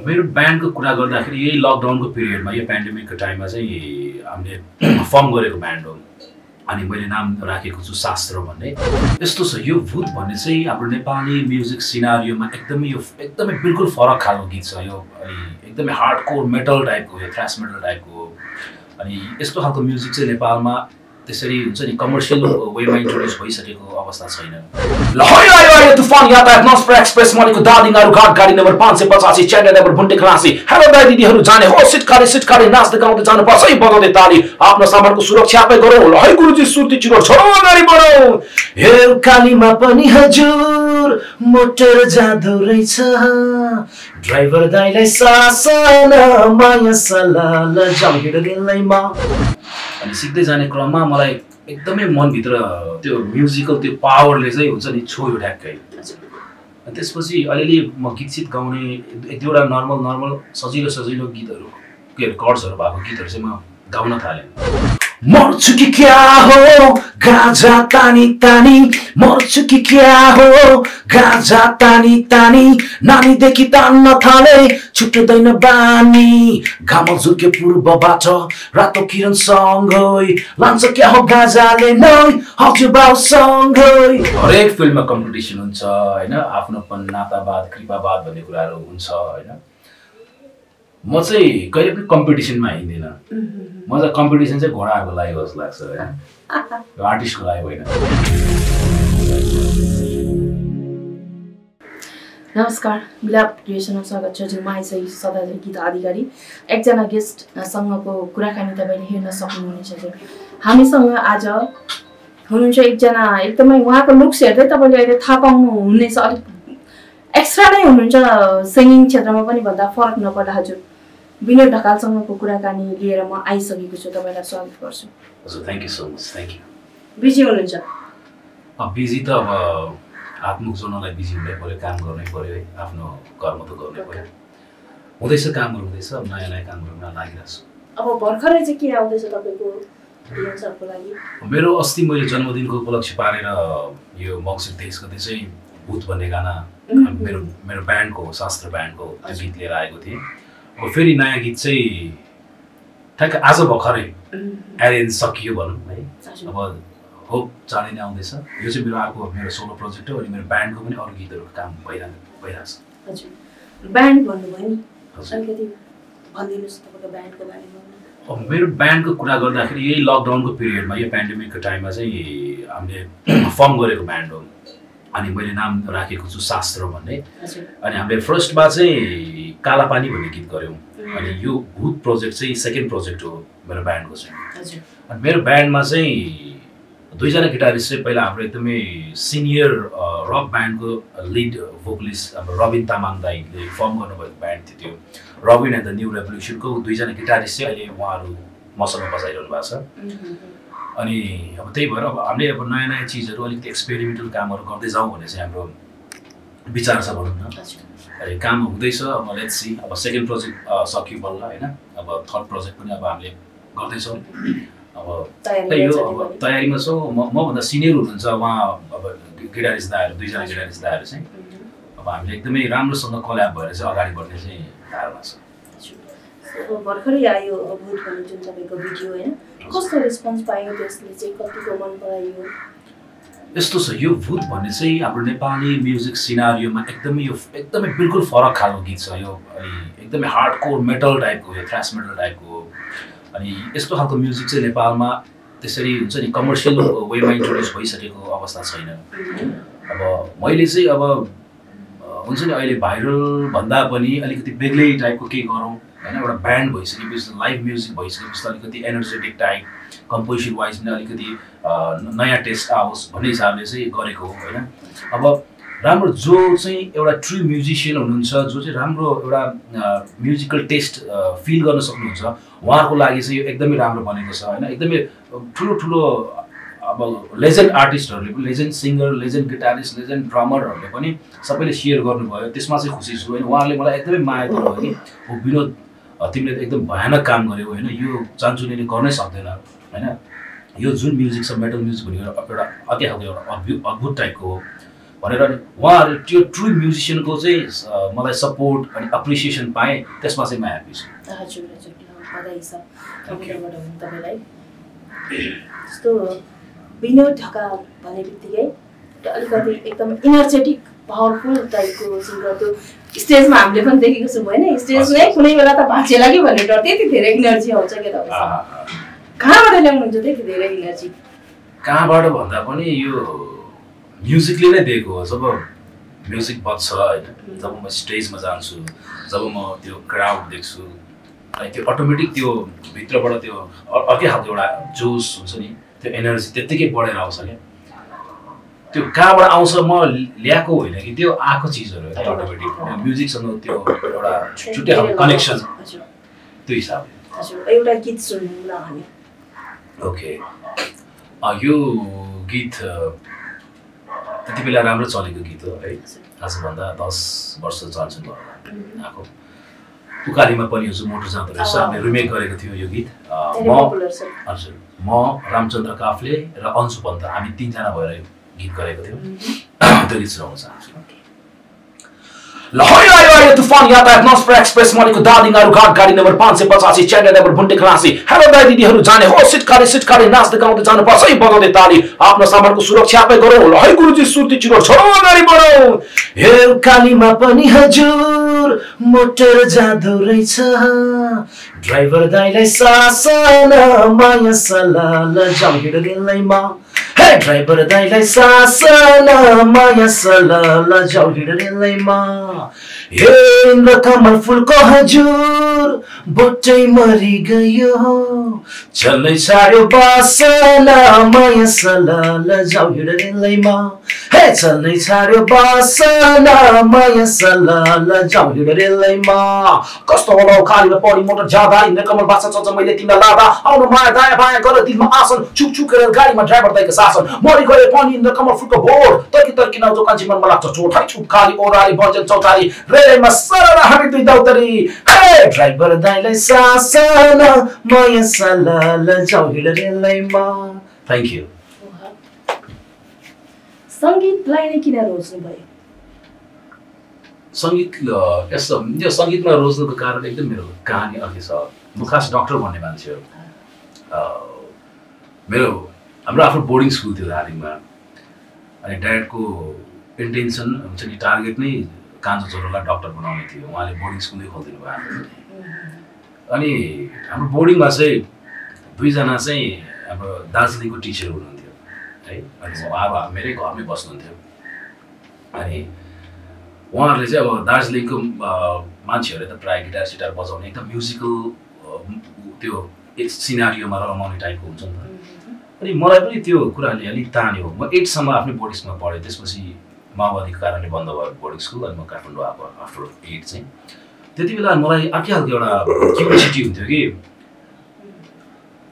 मेरो ब्यान्डको कुरा गर्दाखेरि यही लकडाउनको पिरियडमा यो पेन्डेमिकको टाइममा चाहिँ हामीले फर्म गरेको ब्यान्ड हो। अनि मैले नाम राखेको छु शास्त्र भन्ने। यस्तो छ यो भूत भन्ने चाहिँ हाम्रो नेपाली म्युजिक सिनारियोमा एकदमै बिल्कुल फरक खालको गीत छ यो। अनि एकदमै हार्डकोर मेटल टाइपको यो थ्रास मेटल टाइपको हो। अनि यस्तो खालको म्युजिक चाहिँ नेपालमा त्यसरी हुन्छ नि कमर्सियल वेमा इन्ट्रोड्युस भइसकेको अवस्था छैन। ल आयो तुफान यातायात नस्प्रा एक्सप्रेस मलेको दादिङारू घाट गाडी नम्बर 585 चेन्नई नम्बर बुन्टे क्लासी। हेलो दाइ दिदीहरू जाने हो सिटकारे नाच्दै गाउँदै जानु पर्छ है बजाउँदै ताली। आफ्नो सामानको सुरक्षा आफै गरौँ। ल है गुरुजी सुर्ती चिरो छोडो अगाडि बढौँ। हे कालीमा पनि हजुर मोटर जाँदो रहेछ ड्राइभर दाइलाई शासन माया सलाल जाम हिँड्दैमा। अनि सिक्दै जाने क्रममा मलाई एकदमै मनभित्र त्यो म्युजिकल त्यो पावरले चाहिँ हुन्छ नि छोयो ठ्याक्कै। अनि त्यसपछि अलिअलि म गीत गाउने एक दुईवटा नर्मल सजिलो गीतहरू के कर्ड्सहरू भएको गीतहरू चाहिँ म गाउन थालेँ। मर्छु कि क्या हो गाजा तानी तानी मर्छु कि क्या हो गाजा तानी तानी नानीदेखि तान्न थाले छुट्दैन बानी घाम झुल्के पूर्वबाट रातो किरण सँगै लान्छ क्या हो गाजाले नै हजुर बाउ सँगै। हरेक फिल्ममा कम्पिटिसन हुन्छ हैन आफ्नोपन नातावाद कृपावाद भन्ने कुराहरू हुन्छ हैन। म चाहिँ कहिले पनि कम्पिटिसनमा हिँड्दिनँ। म चाहिँ कम्पिटिसन चाहिँ घोडाहरूको लागि जस्तो लाग्छ हैन आर्टिस्टको लागि होइन। नमस्कार मिलाप क्रिएसनमा स्वागत छ। म आइसकेको छु सदाझै गीता अधिकारी। एकजना गेस्टसँगको कुराकानी तपाईँले हेर्न सक्नुहुनेछ। हामीसँग आज हुनुहुन्छ एकजना एकदमै उहाँको लुक्स हेर्दै तपाईँले अहिले थाहा पाउनुहुनेछ अलिक एक्स्ट्रा नै हुनुहुन्छ सिङ्गिङ क्षेत्रमा पनि भन्दा फरक नपर्दा हजुर विनोद ढकालसँगको कुराकानी लिएर म आइसकेको छु। तपाईँलाई स्वागत गर्छु। हजुर thank you so much. Thank you. Busy हुनुहुन्छ? बिजी त अब हातमुख जोड्नलाई बिजी हुनै पर्यो काम गर्नै पर्यो है आफ्नो कर्म त गर्नै पर्यो। हुँदैछ कामहरू हुँदैछ नयाँ कामहरूमा लागिरहेको छु। अब भर्खरै चाहिँ के आउँदैछ तपाईँको डान्सरको लागि? मेरो अस्ति मैले जन्मदिनको उपलक्ष्य पारेर यो मक्सिर 23 गते चाहिँ भूत भन्ने गाना मेरो ब्यान्डको शास्त्र ब्यान्डको त्यो गीत लिएर आएको थिएँ। अब फेरि नयाँ गीत चाहिँ ठ्याक्क आज भर्खरै एरेन्ज सकियो भनौँ है। अब होप चाँडै नै आउँदैछ। यो चाहिँ मेरो सोलो प्रोजेक्ट हो। अनि मेरो ब्यान्डको पनि अरू गीतहरूको काम भइरहेको छ। हजुर ब्यान्ड भन्नुभयो नि अलिकति भनिदिनुहोस् तपाईँको ब्यान्डको बारेमा। अब मेरो ब्यान्डको कुरा गर्दाखेरि यही लकडाउनको पिरियडमा यो पेन्डेमिकको टाइममा चाहिँ हामीले फर्म गरेको ब्यान्ड हो। अनि मैले नाम राखेको छु शास्त्र भन्ने। अनि हामीले फर्स्टमा चाहिँ कालापानी भन्ने गीत गऱ्यौँ। अनि यो भूत प्रोजेक्ट चाहिँ सेकेन्ड प्रोजेक्ट हो मेरो ब्यान्डको चाहिँ। अनि मेरो ब्यान्डमा चाहिँ दुईजना गिटारिस्ट चाहिँ पहिला हाम्रो एकदमै सिनियर रक ब्यान्डको लिड भोकलिस्ट हाम्रो रबिन तामाङ दाईले फर्म गर्नुभएको ब्यान्ड थियो त्यो रबिन एन्ड द न्यू रेभोल्युसनको दुईजना गिटारिस्ट चाहिँ अहिले उहाँहरू मसँग बजाइरहनु भएको छ। अनि अब त्यही भएर अब हामीले अब नयाँ चिजहरू अलिकति एक्सपेरिमेन्टल कामहरू गर्दै जाउँ भन्ने चाहिँ हाम्रो विचार छ भनौँ न। अहिले काम हुँदैछ। अब लेट्स सी अब सेकेन्ड प्रोजेक्ट सक्यो बल्ल होइन। अब थर्ड प्रोजेक्ट पनि अब हामीले गर्दैछौँ। अब त्यही हो अब तयारीमा छौँ। मभन्दा सिनियर हुनुहुन्छ उहाँ अब गिटारिस्ट दाहरू दुईजना गिटारिस्ट दाहरू चाहिँ अब हामीले एकदमै राम्रोसँग कोल्याब भएर चाहिँ अगाडि बढ्ने चाहिँ धारणा छ। भर्खरै आयो भूत भन्ने जुन तपाईँको भिडियो होइन कस्तो रेस्पोन्स पायो त्यसले चाहिँ कतिको मन परायो? यस्तो छ यो भूत भन्ने चाहिँ हाम्रो नेपाली म्युजिक सिनारियोमा एकदमै बिल्कुल फरक खालको गीत छ यो। अनि एकदमै हार्डकोर मेटल टाइपको यो थ्रास मेटल टाइपको हो। अनि यस्तो खालको म्युजिक चाहिँ नेपालमा त्यसरी हुन्छ नि कमर्सियल वेमा इन्ट्रोड्युस भइसकेको अवस्था छैन। अब मैले चाहिँ अब हुन्छ नि अहिले भाइरल भन्दा पनि अलिकति बेग्लै टाइपको केही गरौँ होइन। एउटा ब्यान्ड भइसकेपछि लाइभ म्युजिक भइसकेपछि अलिकति एनर्जेटिक टाइप कम्पोजिसन वाइज पनि अलिकति नयाँ टेस्ट आओस् भन्ने हिसाबले चाहिँ गरेको हो होइन। अब राम्रो जो चाहिँ एउटा ट्रु म्युजिसियन हुनुहुन्छ जो चाहिँ राम्रो एउटा म्युजिकल टेस्ट फिल गर्न सक्नुहुन्छ उहाँहरूको लागि चाहिँ यो एकदमै राम्रो बनेको छ होइन। एकदमै ठुलो अब लेजेन्ड आर्टिस्टहरूले पनि legend singer legend guitarist legend ड्रमरहरूले पनि सबैले सेयर गर्नुभयो। त्यसमा चाहिँ खुसी छु होइन। उहाँहरूले मलाई एकदमै माया दिनुभयो कि हो विनोद तिमीले त एकदम भयानक काम गर्यौ होइन। यो चान्चुनेले गर्नै सक्दैन होइन। यो जुन म्युजिक छ मेटल म्युजिक भनेको एउटा अति खालको एउटा अद्भुत टाइपको हो। भनेर उहाँहरू त्यो ट्रु म्युजिसियनको चाहिँ मलाई सपोर्ट अनि एप्रिसिएसन पाएँ, त्यसमा चाहिँ म ह्याप्पी छु। हजुर हजुर, बधाई छ तपाईँलाई। जस्तो विनोद ढकाल भन्ने बित्तिकै अलिकति एकदम इनर्जेटिक पावरफुल टाइपको सिङ्गर, त्यो स्टेजमा हामीले पनि देखेको छौँ होइन, स्टेजमै कुनै बेला त भाँचिएला कि भन्ने डर, त्यति धेरै इनर्जी आउँछ क्या तपाईँसँग? कहाँबाट ल्याउनुहुन्छ त्यति धेरै इनर्जी? कहाँबाट भन्दा पनि यो म्युजिकले नै दिएको हो। जब म्युजिक बज्छ होइन, जब म स्टेजमा जान्छु, जब म त्यो क्राउड देख्छु, अनि त्यो अटोमेटिक त्यो भित्रबाट त्यो अर्कै खालको एउटा जोस हुन्छ नि, त्यो एनर्जी त्यत्तिकै बढेर आउँछ क्या। त्यो कहाँबाट आउँछ म ल्याएको होइन कि, त्यो आएको चिजहरू हो अटोमेटिक, म्युजिकसँग त्यो एउटा छुट्टै खालको कनेक्सन त्यो हिसाबले। एउटा गीत सुन्नु न हामी। ओके, यो गीत त्यति बेला राम्रो चलेको गीत हो है, आजभन्दा 10 वर्ष चान्सुन भयो आएको। उकालीमा पनि हजुर मोटर जाँदो रहेछ, हामीले रिमेक गरेको थियो यो गीत। हजुर, म रामचन्द्र काफ्ले र अन्सु पन्त, हामी 3 जना भएर यो गीत गरेको थियौँ। त्यो गीत सुनाउन चाहन्छु। लहरै आयो आयो तुफान यातायात नस्प्रा एक्सप्रेस मलेको दार्जिलिङ घाट गाडी नम्बर 585 चेन्नई नम्बर बुन्टे खलासी। हेलो दाइ दिदीहरू जाने हो सिटकारे नाच्दै गाउँदै जानुपर्छ है बजाउँदै ताली। आफ्नो सामानको सुरक्षा आफै गरौँ, है गुरुजी सुर्ती चिरो छोडो अगाडि बढौँ। हे कालीमा पनि हजुर मोटर जाँदो रहेछ, ड्राइभर दाइलाई शासन माया सलाल जाउँ हिँड्दैमा। हे ड्राइभर दाइलाई शासन माया सलाल जाउँ हिँड्दैमा। हे इन्द्रकमल फुलको हजुर बोटै मरि गयो, चल्नै छाड्यो बासना माया सलाल जाउँ हिँड्दैमा। हे चल्नै छाड्यो बासना माया सलाल जाउँ हिँड्दैमा। कस्तो होला उकालीमा पढी मोटर जाँदा, इन्द्रकमल बासा चल्छ मैले तिमीलाई लाँदा। आउनु माया दायाँ बायाँ गर दिलमा आसन, छुक छुकेर गाडीमा ड्राइभर दाइको शासन। मरि गए पनि इन्द्रकमल फुलको बोर्ड, तर्की तर्की नाउ दोकान मनमा लाग्छ चोट। है छुटकाली ओराली बर्जन चौतारी, रेलमा सरर हामी दुई दौतरी। हे ड्राइभर दाइलाई शासन माया सलाल जाउँ हिँड्दैमा। Thank you. सङ्गीतलाई नै किन रोज्नु भयो? सङ्गीत यस्तो, यो सङ्गीतमा रोज्नुको कारण एकदम मेरो कहानी अर्कै छ। म खास डक्टर भन्ने मान्छे हो। हाम्रो आफ्नो बोर्डिङ स्कुल थियो दार्जिलिङमा, अनि ड्याडको इन्टेन्सन हुन्छ नि, टार्गेट नै कान्छो छोरालाई डक्टर बनाउने थियो। उहाँले बोर्डिङ स्कुलै खोलिदिनु भयो। अनि हाम्रो बोर्डिङमा चाहिँ 2 जना चाहिँ हाम्रो दार्जिलिङको टिचर हुनुहुन्थ्यो है, अनि अब मेरै घरमै बस्नुहुन्थ्यो। अनि उहाँहरूले चाहिँ अब दार्जिलिङको मान्छेहरूले त प्रायः गिटार सिटार बजाउने एकदम म्युजिकल त्यो सिनारियोमा रमाउने टाइपको हुन्छ नि त। अनि मलाई पनि त्यो कुराले अलिक तान्यो। म 8 सम्म आफ्नै बोर्डिङ स्कुलमा पढेँ, त्यसपछि माओवादीको कारणले बन्द भयो बोर्डिङ स्कुल, अनि म काठमाडौँ आएको आफ्टर 8 चाहिँ। त्यति बेला मलाई अर्कै खालको एउटा क्युरियोसिटी हुन्थ्यो कि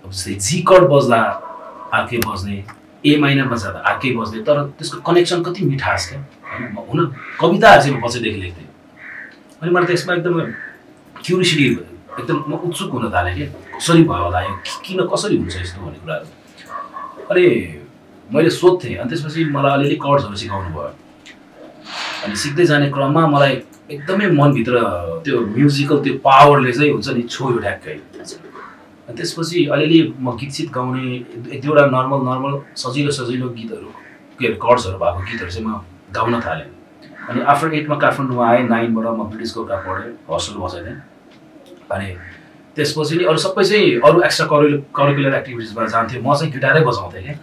अब जस्तै जी कड बज्दा अर्कै बज्ने, ए माइनरमा जाँदा अर्कै बज्ने, तर त्यसको कनेक्सन कति मिठास क्या। हुन कविताहरू चाहिँ म बच्चादेखि लेख्थेँ, अनि मलाई त्यसमा एकदम क्युरियोसिटी, एकदम म उत्सुक हुन थालेँ कि कसरी भयो होला यो, किन कसरी हुन्छ यस्तो भन्ने कुराहरू। अनि मैले सोध्थेँ, अनि त्यसपछि मलाई अलिअलि कर्ड्सहरू सिकाउनु भयो। अनि सिक्दै जाने क्रममा मलाई एकदमै मनभित्र त्यो म्युजिकल त्यो पावरले चाहिँ हुन्छ नि छोयो ठ्याक्कै। अनि त्यसपछि अलिअलि म गीत सित गाउने, 1-2वटा नर्मल सजिलो गीतहरू के अरे कर्ड्सहरू भएको गीतहरू चाहिँ म गाउन थालेँ। अनि आफ्टर 8मा काठमाडौँमा आएँ, 9बाट म ब्रिटिस कोटा पढेँ, हस्टेल बसेँ। अनि त्यसपछि नि अरू सबै चाहिँ अरू एक्स्ट्रा करिकुलर एक्टिभिटिजमा जान्थ्यो। म चाहिँ गिटारै बजाउँथेँ क्या,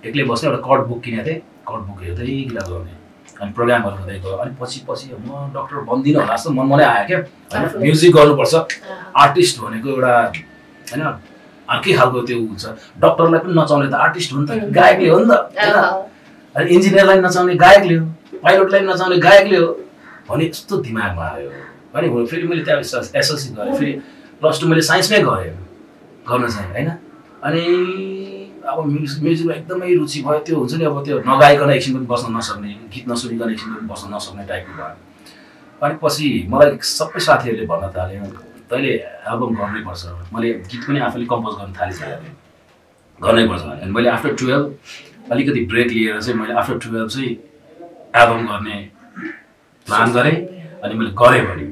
एक्लै बस्ने। एउटा कर्ड बुक किनेको थिएँ, कर्ड बुक हेर्दै गिटार बजाउने, अनि प्रोग्रामहरू हुँदै गयो। अनि पछि म डक्टर बन्दिनँ होला जस्तो मनै आयो क्या, होइन म्युजिक गर्नुपर्छ, आर्टिस्ट भनेको एउटा होइन अर्कै खालको त्यो हुन्छ। डक्टरलाई पनि नचाउने त आर्टिस्ट हो नि त, गायकले हो नि त होइन। अनि इन्जिनियरलाई नचाउने गायकले हो, पाइलटलाई नचाउने गायकले हो भने यस्तो दिमागमा आयो। अनि फेरि मैले त्यहाँ एसएलसी गरेँ, फेरि +2 मैले साइन्समै गरेँ गर्न चाहिँ होइन। अनि अब म्युजिकमा एकदमै रुचि भयो। त्यो हुन्छ नि, अब त्यो नगाइकन एकछिन पनि बस्न नसक्ने, गीत नसुनिकन एकछिन पनि बस्न नसक्ने टाइपको भयो। अनि पछि मलाई सबै साथीहरूले भन्न थाले, तैँले एल्बम गर्नैपर्छ। मैले गीत पनि आफैले कम्पोज गर्न थालिसकेको थिएँ, गर्नैपर्छ भने। अनि मैले आफ्टर 12 अलिकति ब्रेक लिएर चाहिँ मैले आफ्टर 12 चाहिँ एल्बम गर्ने प्लान गरेँ अनि मैले गरेँ पनि।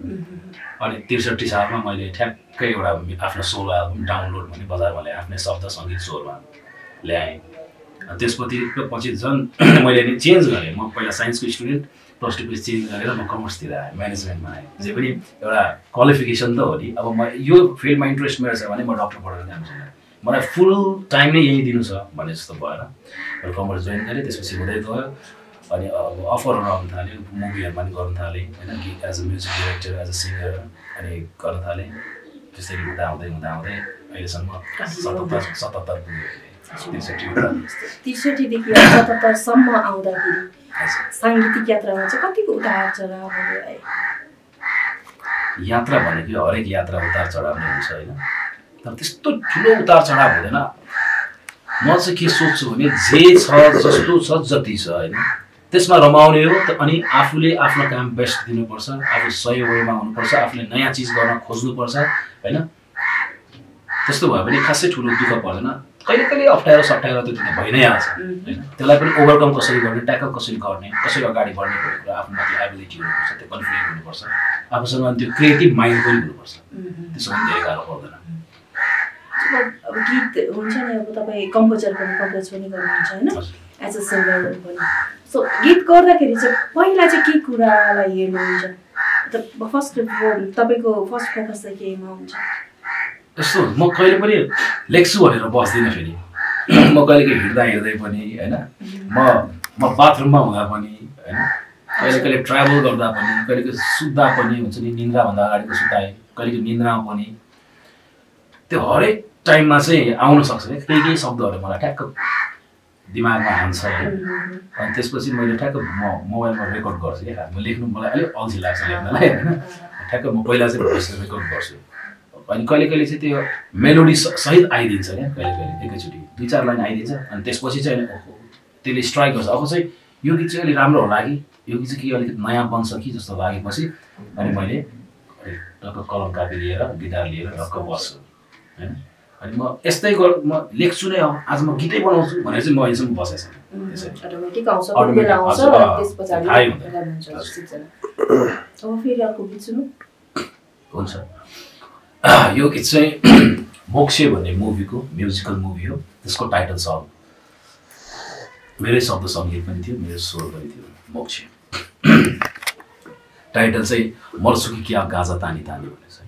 अनि 63 सालमा मैले ठ्याक्कै एउटा आफ्नो सोलो एल्बम डाउनलोड भने बजारमा ल्याएँ, आफ्नै शब्द सङ्गीत स्वरमा ल्याएँ। अनि त्यसपछि झन् मैले नि चेन्ज गरेँ। म पहिला साइन्सको स्टुडेन्ट, +2 पछि चेन्ज गरेर म कमर्सतिर आएँ, म्यानेजमेन्टमा आएँ। जे पनि एउटा क्वालिफिकेसन त हो नि। अब म यो फिल्डमा इन्ट्रेस्ट मेरो छ भने म डक्टर पढेर जानु छैन, मलाई फुल टाइम नै यही दिनु छ भने जस्तो भएर मैले कमर्स जोइन गरेँ। त्यसपछि हुँदै गयो अनि अब अफरहरू आउनु थाल्यो, मुभीहरूमा पनि गर्नु थालेँ होइन, as a music director, as a singer अनि गर्न थालेँ। त्यसरी हुँदै अहिलेसम्म 77 पुग्यो। 63देखि 77सम्म आउँदाखेरि साङ्गीतिक यात्रामा चाहिँ कतिको उतार चढावहरू आए? यात्रा भनेको हरेक यात्रा उतार चढाव नै हुन्छ होइन, तर त्यस्तो ठुलो उतार चढाव हुँदैन। म चाहिँ के सोच्छु भने जे छ जस्तो छ जति छ होइन त्यसमा रमाउने हो। अनि आफूले आफ्नो काम बेस्ट दिनुपर्छ, आफू सही वेमा हुनुपर्छ, आफूले नयाँ चिज गर्न खोज्नुपर्छ होइन। त्यस्तो भयो भने खासै ठुलो दुःख पर्दैन। कहिले कहिले अप्ठ्यारो त भइ नै हाल्छ होइन, त्यसलाई पनि ओभरकम कसरी गर्ने, ट्याकल कसरी गर्ने, कसरी अगाडि बढ्ने भन्ने कुरा आफूमाथि एबिलिटी हुनुपर्छ, त्यो कन्फिडेन्ट हुनुपर्छ, आफूसँग अनि त्यो क्रिएटिभ माइन्ड पनि हुनुपर्छ। त्यसो भने धेरै गाह्रो पर्दैन। अब गीत हुन्छ नि, अब तपाईँ कम्पोजर पनि कम्पोज पनि गर्नुहुन्छ होइन, एज अ सिङ्गर पनि। सो गीत गर्दाखेरि चाहिँ पहिला चाहिँ के कुरालाई हेर्नुहुन्छ? फर्स्ट तपाईँको फर्स्ट फोकस चाहिँ केमा हुन्छ? यस्तो म कहिले पनि लेख्छु भनेर बस्दिनँ फेरि। म कहिले हिँड्दै पनि होइन, म बाथरुममा हुँदा पनि होइन, कहिले ट्राभल गर्दा पनि, कहिले सुत्दा पनि हुन्छ नि, निन्द्राभन्दा अगाडिको सुताएँ, कहिले निन्द्रामा पनि, त्यो हरेक टाइममा चाहिँ आउन सक्छ क्या केही शब्दहरू मलाई ठ्याक्क दिमागमा हान्छ होइन। अनि त्यसपछि मैले ठ्याक्क म मोबाइलमा रेकर्ड गर्छु क्या। म लेख्नु मलाई अलिक अल्छी लाग्छ लेख्नलाई होइन, ठ्याक्क म पहिला चाहिँ भोइस रेकर्ड गर्छु। अनि कहिले चाहिँ त्यो मेलोडी सहित आइदिन्छ क्या, कहिले एकैचोटि 2-4 लाइन आइदिन्छ। अनि त्यसपछि चाहिँ त्यसले स्ट्राइक गर्छ, अब चाहिँ यो गीत चाहिँ अलिक राम्रो होला कि, यो गीत चाहिँ के अलिकति नयाँ बन्छ कि जस्तो लागेपछि अनि मैले टक्क कलम कापी लिएर गिटार लिएर टक्क बस्छु होइन। अनि म यस्तै म लेख्छु नै, अब आज म गीतै बनाउँछु भनेर चाहिँ म अहिलेसम्म बसेको छैन। अटोमेटिक आउँछ, कोही बेला आउँछ, त्यस पछाडि अब फेरि अर्को गीत सुनौँ। हुन्छ। यो गीत चाहिँ मोक्ष भन्ने मुभीको म्युजिकल मुभी हो। त्यसको टाइटल सङ मेरै शब्द सङ्गीत पनि थियो, मेरो स्वर पनि थियो। मोक्ष टाइटल चाहिँ मर्छु कि क्या गाजा तानी तानी भन्ने छ।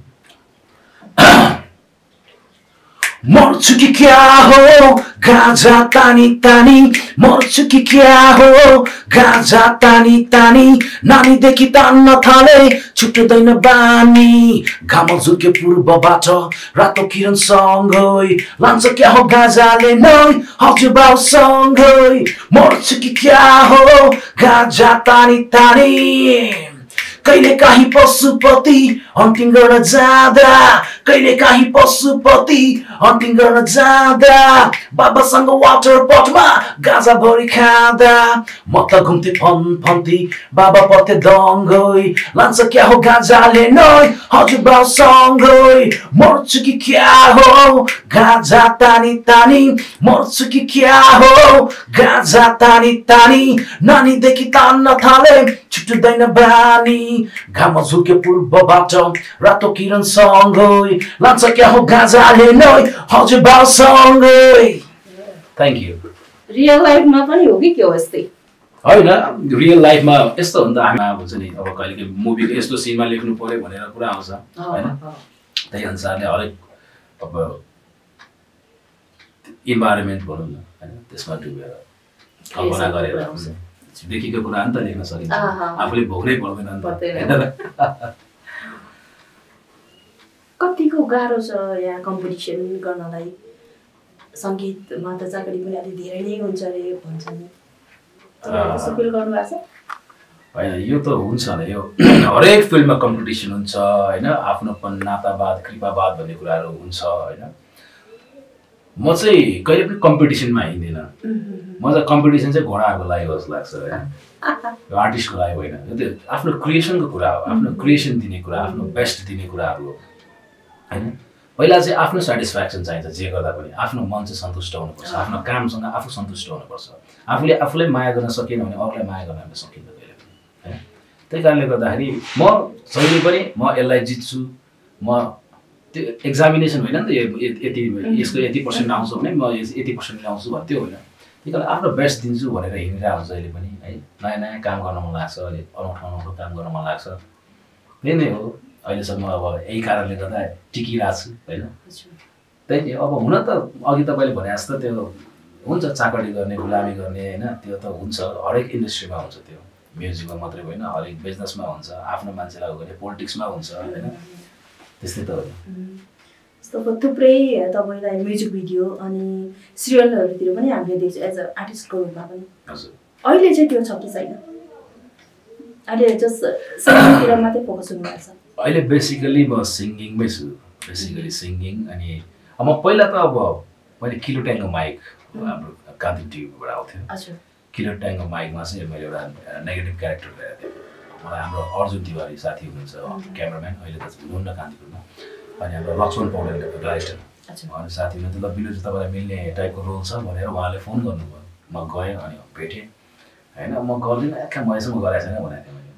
मर्छु कि क्या हो गाजा तानी तानी, मर्छु कि क्या हो गाजा तानी तानी, नानीदेखि तान्न थाले छुट्दैन बानी, घाम झुल्के पूर्वबाट रातो किरण सँगै लान्छ क्या हो गाजाले नै हजुरबाउ सँगै। मर्छु कि क्या हो गाजा तानी तानी, कहिले काहीँ पशुपति हन्टिङ गर्न जाँदा, कहिले काहीँ पशुपति हन्टिङ गर्न जाँदा, बाबासँग वाटर पटमा गाजा भरि खाँदा, म त घुम्थे फन्थी बाबा पर्थे दङ्गै, लान्छ क्या हो गाजाले नै हजुरबाउ सँगै। मर्छु कि क्या हो गाजा तानी तानी, मर्छु कि क्या हो गाजा तानी तानी, नानीदेखि तान्न थाले छुट्दैन बानी, घाम झुल्के पूर्वबाट रातो किरण सँगै लान्छ क्या हो गाजाले नै हजुरबाउ सँगै। Thank you. रियल लाइफमा पनि हो कि के हो यस्तै? होइन, रियल लाइफमा यस्तो हो नि त, हामी हुन्छ नि, अब कहिले मुभीको यस्तो सिनमा लेख्नु पर्यो भनेर कुरा आउँछ होइन, त्यही अनुसारले हरेक अब इन्भाइरोमेन्ट भनौँ न होइन, त्यसमा डुबेर कल्पना गरेर देखिको कुरा नि त लेख्न सकिन्छ, आफूले भोग्नै पर्दैन। कतिको गाह्रो छ यहाँ कम्पिटिसन गर्नलाई? सङ्गीतमा त चाकरी पनि अलिक धेरै नै हुन्छ अरे भन्छन्, त्यस्तो फिल गर्नुभएको छ? होइन, यो त हुन्छ नै, यो हरेक फिल्डमा कम्पिटिसन हुन्छ होइन, आफ्नोपन नातावाद कृपावाद भन्ने कुराहरू हुन्छ होइन। म चाहिँ कहिले पनि कम्पिटिसनमा हिँड्दिनँ। म चाहिँ कम्पिटिसन चाहिँ घोडाहरूको लागि जस्तो लाग्छ होइन, आर्टिस्टको लागि होइन। त्यो आफ्नो क्रिएसनको कुरा हो, आफ्नो क्रिएसन दिने कुरा, आफ्नो बेस्ट दिने कुराहरू हो होइन। पहिला चाहिँ आफ्नो सेटिस्फ्याक्सन चाहिन्छ, जे गर्दा पनि आफ्नो मन चाहिँ सन्तुष्ट हुनुपर्छ, आफ्नो कामसँग आफू सन्तुष्ट हुनुपर्छ। आफूले आफूलाई माया गर्न सकेन भने अरूलाई माया गर्न हामी सकिन्छ कहिले त्यही कारणले गर्दाखेरि म जहिले पनि म यसलाई जित्छु, म त्यो एक्जामिनेसन होइन नि त यति यसको यति पर्सेन्ट आउँछ भने म यति पर्सेन्ट ल्याउँछु भने त्यो होइन। त्यही कारण आफ्नो बेस्ट दिन्छु भनेर हिँडिरहेको हुन्छ अहिले पनि है। नयाँ नयाँ काम गर्न मन लाग्छ, अहिले अनौठो अनौठो काम गर्न मन लाग्छ, त्यही नै हो। अहिलेसम्म अब यही कारणले गर्दा टिकिरहेको छु होइन। त्यही नै अब हुन त अघि तपाईँले भने जस्तो त्यो हुन्छ चाकडी गर्ने, गुलामी गर्ने होइन, त्यो त हुन्छ, हरेक इन्डस्ट्रीमा हुन्छ त्यो, म्युजिकमा मात्रै होइन हरेक बिजनेसमा हुन्छ, आफ्नो मान्छेलाई हो भने पोलिटिक्समा हुन्छ होइन, त्यस्तै त हो। जस्तो अब थुप्रै तपाईँलाई म्युजिक भिडियो अनि सिरियलहरूतिर पनि हामीले देख्छ एज अ आर्टिस्टको रूपमा पनि। हजुर अहिले चाहिँ त्यो छ कि छैन? अहिले जस्ट सिङ्गिङतिर मात्रै फोकस हुनुभएको छ? अहिले बेसिकली म सिङ्गिङमै छु, बेसिकली सिङ्गिङ। अनि म पहिला त अब मैले किलो ट्याङ्गो माइक हाम्रो कान्ति टिभीबाट आउँथ्यो, किलो ट्याङ्गो माइकमा चाहिँ मैले एउटा नेगेटिभ क्यारेक्टर गरेको थिएँ। मलाई हाम्रो अर्जुन तिवारी साथी हुनुहुन्छ क्यामराम्यान, अहिले त हुनुहुन्न कान्तिपुरमा, अनि हाम्रो लक्ष्मण पौडेल राइटर, अनि साथी हुनुहुन्थ्यो, ल विनोद तपाईँलाई मिल्ने टाइपको रोल छ भनेर उहाँले फोन गर्नुभयो। म गएँ अनि भेटेँ होइन, म गर्दिनँ एक्का म यसो गराएको छैन भनेको थिएँ मैले।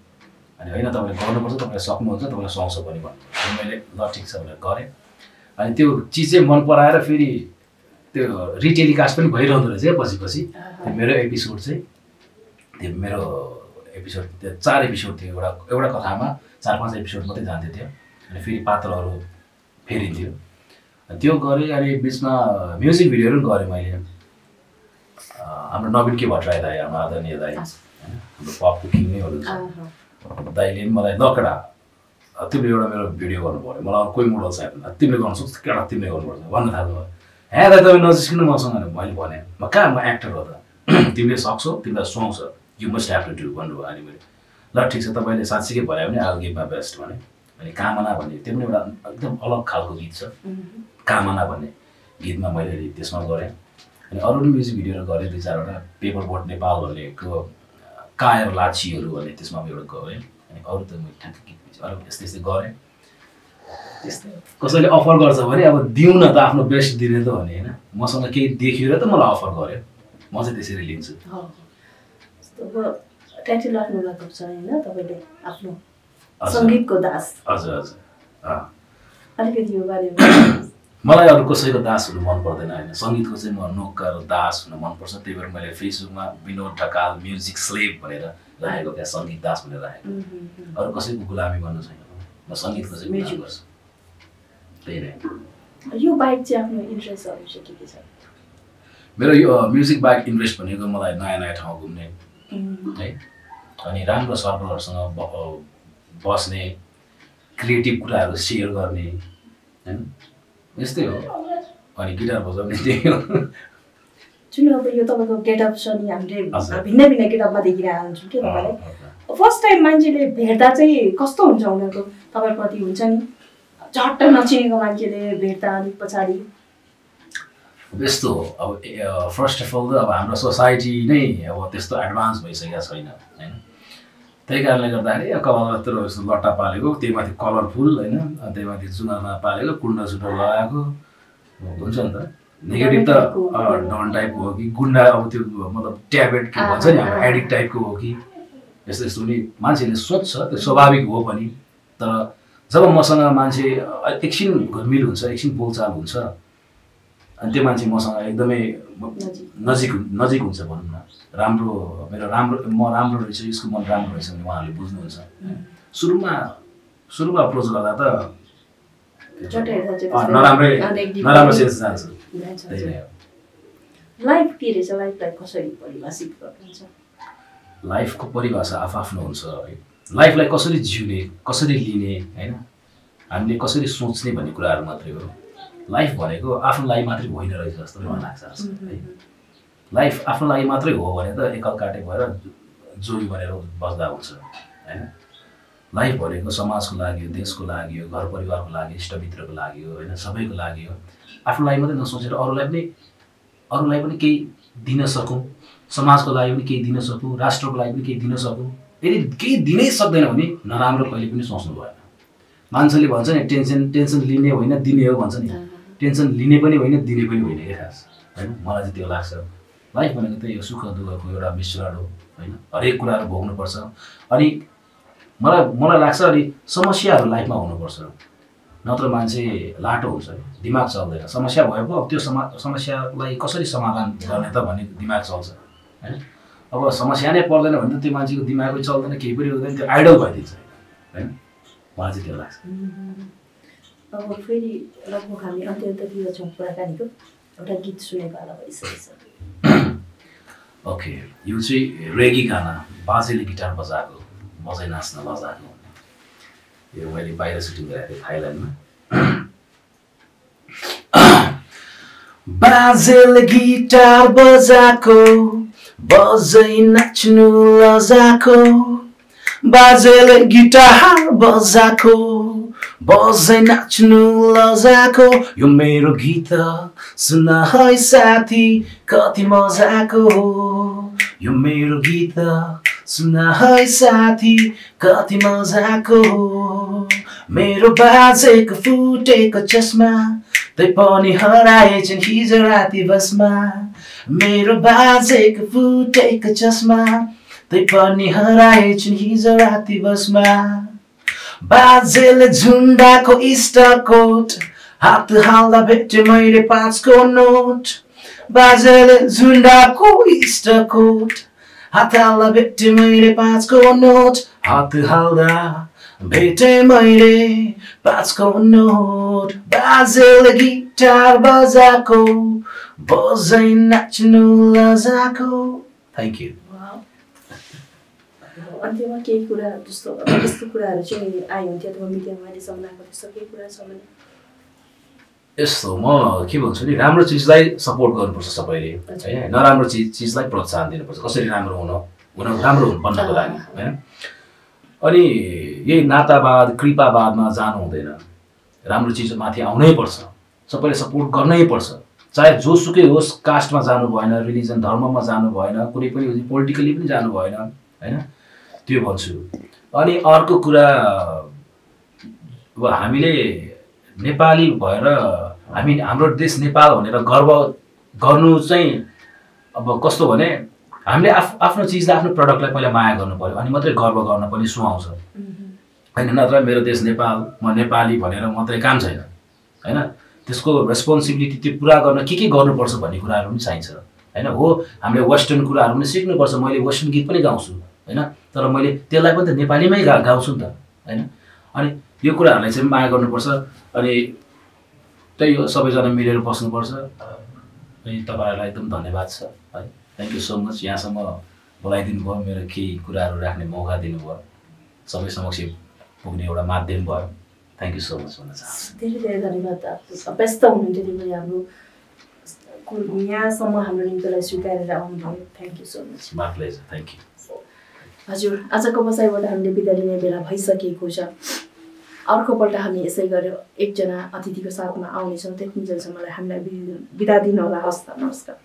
अनि होइन तपाईँले गर्नुपर्छ, तपाईँले सक्नुहुन्छ, तपाईँलाई सुहाउँछ पनि भन्नु। अनि मैले ल ठिक छ भनेर गरेँ। अनि त्यो चिज चाहिँ मन पराएर फेरि त्यो रिटेलिकास्ट पनि भइरहँदो रहेछ पछि पछि। त्यो मेरो एपिसोड चाहिँ त्यो मेरो एपिसोड त्यो 4 एपिसोड थियो, एउटा कथामा 4-5 एपिसोड मात्रै जान्थ्यो त्यो। अनि फेरि पात्रहरू फेरिन्थ्यो, त्यो गरेँ। अनि बिचमा म्युजिक भिडियोहरू पनि गरेँ मैले। हाम्रो नवीन के भट्टराई दाई, हाम्रो आदरणीय दाई होइन, हाम्रो पपको किङ नै हुनुहुन्छ, दाइले पनि मलाई ल केटा तिमीले एउटा मेरो भिडियो गर्नु पऱ्यो, मलाई अरू कोही मोडल छैन, तिमीले गर्नु सक्छ केटा, तिमीले गर्नुपर्छ भन्नु थाल्नु भयो। दाइ तपाईँ नजिस्किनु मसँग मैले भने, म कहाँ म एक्टर हो त, तिमीले सक्छौ, तिमीलाई सुहाउँछ, you must have to do भन्नुभयो। अनि मैले ल ठिक छ तपाईँले साँच्चीकै भयो भने आइल गिभ माई बेस्ट भने। अनि कामना भन्ने त्यो पनि एउटा एकदम अलग खालको गीत छ, कामना भन्ने गीतमा मैले त्यसमा गरेँ। अनि अरू पनि म्युजिक भिडियोहरू गरेँ 2-4वटा, पेपर बोट नेपाल भन्नेको कायर लाछीहरू भन्ने त्यसमा एउटा गरेँ। अनि अरू त मैले ठ्याक्क गीत अरू यस्तै यस्तै गरेँ। त्यस्तै कसैले अफर गर्छ भने अब दिउँ न त, आफ्नो बेस्ट दिने त हो नि होइन, मसँग केही देखिएर त मलाई अफर गर्यो, म चाहिँ त्यसरी लिन्छु। अब टाइटल राख्नु भएको छ होइन तपाईँले आफ्नो सङ्गीतको दास। हजुर हजुर अलिकति यो बारेमा। मलाई अरू कसैको दास हुनु मन पर्दैन होइन, सङ्गीतको चाहिँ म नोकर दास हुनु मनपर्छ। त्यही भएर मैले फेसबुकमा विनोद ढकाल म्युजिक स्लेभ भनेर राखेको, त्यहाँ सङ्गीत दास भनेर राखेको। अरू कसैको गुलामी गर्नु छैन, म सङ्गीतको चाहिँ म्युजिक गर्छु, त्यही नै। यो बाइक चाहिँ आफ्नो इन्ट्रेस्टहरू चाहिँ के छ? मेरो यो म्युजिक बाइक इन्ट्रेस्ट भनेको मलाई नयाँ नयाँ ठाउँ घुम्ने है, अनि राम्रो सर्कलहरूसँग बस्ने, क्रिएटिभ कुराहरू सेयर गर्ने होइन, यस्तै हो। अनि गिटार बजाउने त्यही हो। जुन अब यो तपाईँको गेटअप छ नि, हामीले भिन्न भिन्न गेटअपमा देखिरहेको हुन्छौँ कि तपाईँलाई। फर्स्ट टाइम मान्छेले भेट्दा चाहिँ कस्तो हुन्छ उनीहरूको तपाईँप्रति हुन्छ नि, झट्ट नचिनेको मान्छेले भेट्दा अलिक पछाडि यस्तो हो। अब फर्स्ट अफ अल त अब हाम्रो सोसाइटी नै अब त्यस्तो एडभान्स भइसकेको छैन होइन, त्यही कारणले गर्दाखेरि कपालमा यत्रो यस्तो लट्टा पालेको, त्यही माथि कलरफुल होइन, त्यही माथि चुनारमा पालेको, कुण्डा सुन्डा लगाएको हुन्छ नि त। नेगेटिभ त डन टाइपको हो कि गुन्डा, अब त्यो मतलब ट्याब्लेट के भन्छ नि हाम्रो एडिक्ट टाइपको हो कि, यस्तो यस्तो पनि मान्छेले सोध्छ, त्यो स्वाभाविक हो पनि। तर जब मसँग मान्छे एकछिन घुलमिल हुन्छ, एकछिन बोलचाल हुन्छ, अनि त्यो मान्छे मसँग एकदमै नजिक हुन्छ भनौँ न, राम्रो मेरो राम्रो म राम्रो रहेछ, यसको मन राम्रो रहेछ भने उहाँहरूले बुझ्नुहुन्छ। सुरुमा अप्रोच गर्दा त नराम्रो सेन्स जान्छ, त्यही नै हो। लाइफ के रहेछ, लाइफलाई कसरी परिभाषित गर्नुहुन्छ? लाइफको परिभाषा आफ्नो हुन्छ है, लाइफलाई कसरी जिउने, कसरी लिने होइन, हामीले कसरी सोच्ने भन्ने कुराहरू मात्रै हो। लाइफ भनेको आफ्नो लागि मात्रै होइन रहेछ जस्तो मलाई लाग्छ है। लाइफ आफ्नो लागि मात्रै हो भने त एकल काटे भएर जोगी भनेर बस्दा हुन्छ होइन। लाइफ भनेको समाजको लागि हो, देशको लागि हो, घर परिवारको लागि, इष्टमित्रको लागि हो होइन, सबैको लागि हो। आफ्नो लागि मात्रै नसोचेर अरूलाई पनि केही दिन सकौँ, समाजको लागि पनि केही दिन सकौँ, राष्ट्रको लागि पनि केही दिन सकौँ। यदि केही दिनै सक्दैन भने नराम्रो कहिले पनि सोच्नु भएन। मान्छेले भन्छ नि टेन्सन लिने होइन दिने हो भन्छ नि, टेन्सन लिने पनि होइन दिने पनि होइन क्या खास होइन। मलाई चाहिँ त्यो लाग्छ। लाइफ भनेको त यो सुख दुःखको एउटा मिश्रण हो होइन, हरेक कुराहरू भोग्नुपर्छ। अनि मलाई लाग्छ अलि समस्याहरू लाइफमा हुनुपर्छ, नत्र मान्छे लाटो हुन्छ, दिमाग चल्दैन। समस्या भयो पो अब त्यो समस्यालाई कसरी समाधान गर्ने त भन्ने दिमाग चल्छ हैन। अब समस्या नै पर्दैन भने त त्यो मान्छेको दिमागै चल्दैन, केही पनि हुँदैन, त्यो आइडल भइदिन्छ हैन। मलाई चाहिँ त्यो लाग्छ। अब फेरि लगभग हामी अन्त्यतिर छौँ कुराकानीको, एउटा गीत सुने पाला भइसकेको छ। ओके, यो चाहिँ रेगी गाना, बाजेले गिटार बजाएको, मजै नाच्न बजाएको। यो मैले बाहिर सुटिङ गरेको थिएँ थाइल्यान्डमा। बाजेले गिटार बजाएको, बजै नाच्नु लजाको, बाजेले गिटार बजाएको, बजै नाच्नु लजाको, यो मेरो गीत सुन है साथी कति मजाको, यो मेरो गीत सुन है साथी कति मजाको, मेरो बाजेको फुटेको चस्मा तै पनि हराएछन् हिजो राति बसमा, मेरो बाजेको फुटेको चस्मा तै पनि हराएछन् हिजो राति बसमा, बाजेले झुन्डाको इस्टकोट, हात हाल्दा भेटे मैले 5 को नोट, बाजेले झुन्डाको इस्टकोट, हात हाल्दा भेटे मैले 5 को नोट, हात हाल्दा भेटे मैले 5 को नोट, बाजेले गिटार बजाएको, बजै नाच्नु लजाको। Thank you. अन्त्यमा केही कुरा जस्तो यस्तो कुराहरू चाहिँ आयो हुन्थ्यो अथवा मिडियामा अहिलेसम्म आएको त्यस्तो केही कुरा छ भने? यस्तो म के भन्छु नि, राम्रो चिजलाई सपोर्ट गर्नुपर्छ सबैले है, नराम्रो चिजलाई प्रोत्साहन दिनुपर्छ, कसरी राम्रो राम्रो बन्नको लागि हैन। अनि यही नातावाद कृपावादमा जानु हुँदैन, राम्रो चिज माथि आउनै पर्छ, सबैले सपोर्ट गर्नै पर्छ, चाहे जोसुकै होस्, कास्टमा जानु भएन, रिलिजन धर्ममा जानु भएन, कुनै पनि पोलिटिकली पनि जानु भएन हैन, त्यो भन्छु। अनि अर्को कुरा, अब हामीले नेपाली भएर हाम्रो देश नेपाल भनेर गर्व गर्नु चाहिँ अब कस्तो भने हामीले आफ्नो चिजलाई, आफ्नो प्रडक्टलाई पहिला माया गर्नु पर्यो, अनि मात्रै गर्व गर्न पनि सुहाउँछ हैन। नत्र मेरो देश नेपाल, म नेपाली भनेर मात्रै काम छैन हैन। त्यसको रेस्पोन्सिबिलिटी त्यो पुरा गर्न के गर्नुपर्छ भन्ने कुराहरू पनि चाहिन्छ हैन। हो, हामीले वेस्टर्न कुराहरू पनि सिक्नुपर्छ, मैले वेस्टर्न गीत पनि गाउँछु हैन, तर मैले त्यसलाई पनि त नेपालीमै गाउँछु नि त हैन। अनि यो कुराहरूलाई चाहिँ माया गर्नुपर्छ। अनि त्यही हो, सबैजना मिलेर बस्नुपर्छ। अनि तपाईँहरूलाई एकदम धन्यवाद छ है, थ्याङ्क यू सो मच। यहाँसम्म बोलाइदिनु भयो, मेरो केही कुराहरू राख्ने मौका दिनुभयो, सबै समक्ष पुग्ने एउटा माध्यम भयो। थ्याङ्क यू सो मच भन्न चाहन्छु। धेरै धेरै धन्यवाद। व्यस्त हुनुहुन्थ्यो त्यसरी हाम्रो यहाँसम्म हाम्रो निम्तिलाई स्वीकारेर आउनुभयो, thank you so much. My pleasure, thank you. हजुर, आजको बसाइबाट हामीले बिदा लिने बेला भइसकेको छ। अर्कोपल्ट हामी यसै गरेर एकजना अतिथिको साथमा आउनेछौँ, त्यतिन्जेलसम्मलाई हामीलाई बिदा दिनु होला। हस् त, नमस्कार।